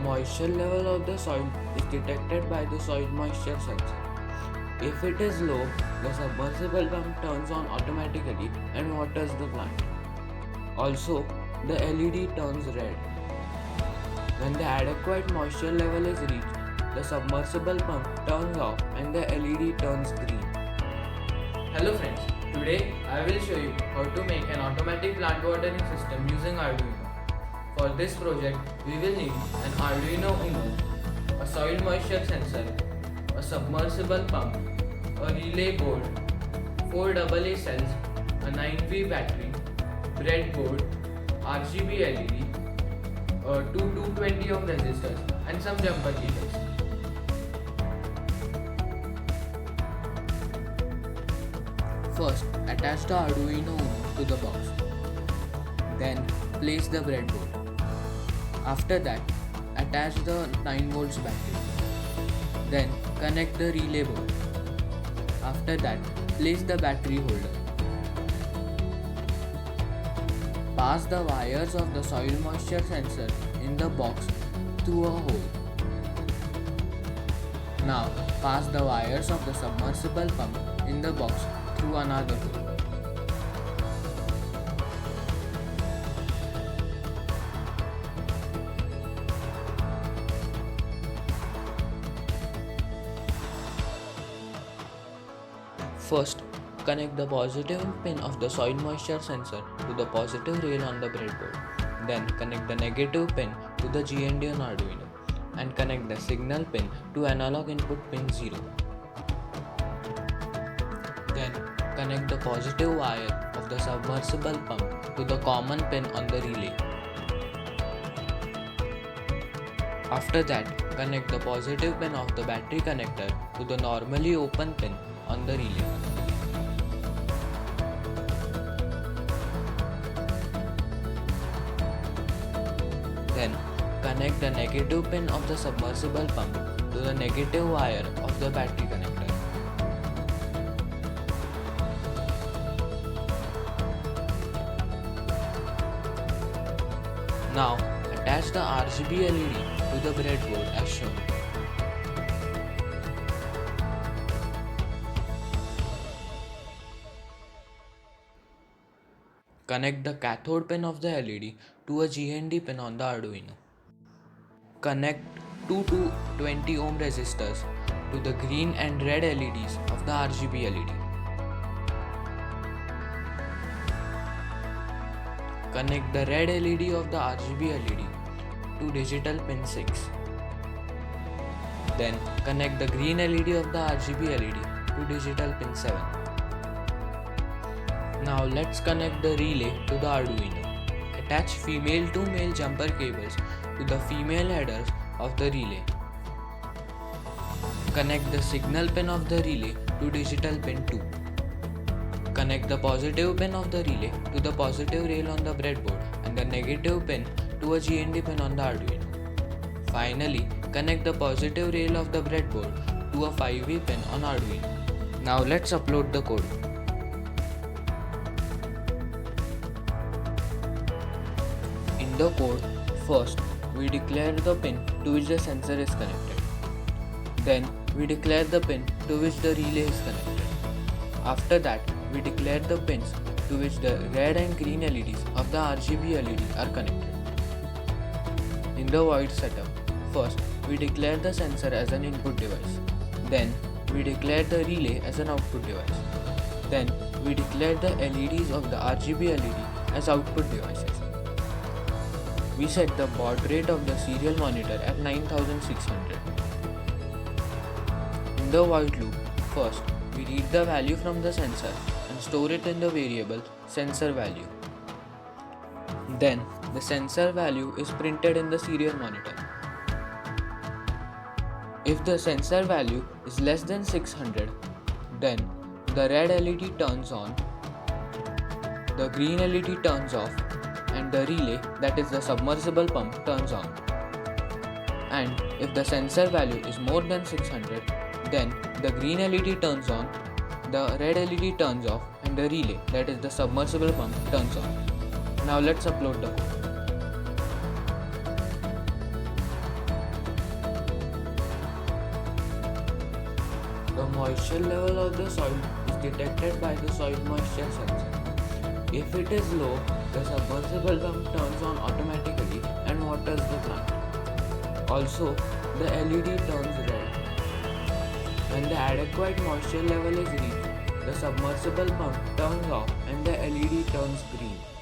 moisture level of the soil is detected by the soil moisture sensor. If it is low, the submersible pump turns on automatically and waters the plant. Also, the LED turns red. When the adequate moisture level is reached, the submersible pump turns off and the LED turns green. Hello friends, today I will show you how to make an automatic plant watering system using Arduino. For this project, we will need an Arduino Uno, a soil moisture sensor, a submersible pump, a relay board, 4 AA cells, a 9V battery, breadboard, RGB LED, two 220 ohm resistors and some jumper cables. First, attach the Arduino Uno to the box. Then, place the breadboard. After that, attach the 9 volts battery. Then, connect the relay board. After that, place the battery holder. Pass the wires of the soil moisture sensor in the box through a hole. Now, pass the wires of the submersible pump in the box through another hole. First, connect the positive pin of the soil moisture sensor to the positive rail on the breadboard. Then connect the negative pin to the GND on Arduino and connect the signal pin to analog input pin 0. Then connect the positive wire of the submersible pump to the common pin on the relay. After that, connect the positive pin of the battery connector to the normally open pin on the relay. Then connect the negative pin of the submersible pump to the negative wire of the battery connector. Now attach the RGB LED to the breadboard as shown. Connect the cathode pin of the LED to a GND pin on the Arduino. Connect two 220 ohm resistors to the green and red LEDs of the RGB LED. Connect the red LED of the RGB LED to digital pin 6. Then connect the green LED of the RGB LED to digital pin 7. Now let's connect the relay to the Arduino. Attach female to male jumper cables to the female headers of the relay. Connect the signal pin of the relay to digital pin 2. Connect the positive pin of the relay to the positive rail on the breadboard and the negative pin to a GND pin on the Arduino. Finally, connect the positive rail of the breadboard to a 5V pin on Arduino. Now let's upload the code. In the code, first we declare the pin to which the sensor is connected. Then we declare the pin to which the relay is connected. After that, we declare the pins to which the red and green LEDs of the RGB LED are connected. In the void setup, first we declare the sensor as an input device. Then we declare the relay as an output device. Then we declare the LEDs of the RGB LED as output devices. We set the baud rate of the serial monitor at 9600. In the void loop, first we read the value from the sensor and store it in the variable sensor value. Then the sensor value is printed in the serial monitor. If the sensor value is less than 600, then the red LED turns on, the green LED turns off, and the relay, that is the submersible pump, turns on. And if the sensor value is more than 600, then the green LED turns on, the red LED turns off, and the relay, that is the submersible pump, turns on. Now let's upload the code. The moisture level of the soil is detected by the soil moisture sensor. If it is low, the submersible pump turns on automatically and waters the plant. Also, the LED turns red. When the adequate moisture level is reached, the submersible pump turns off and the LED turns green.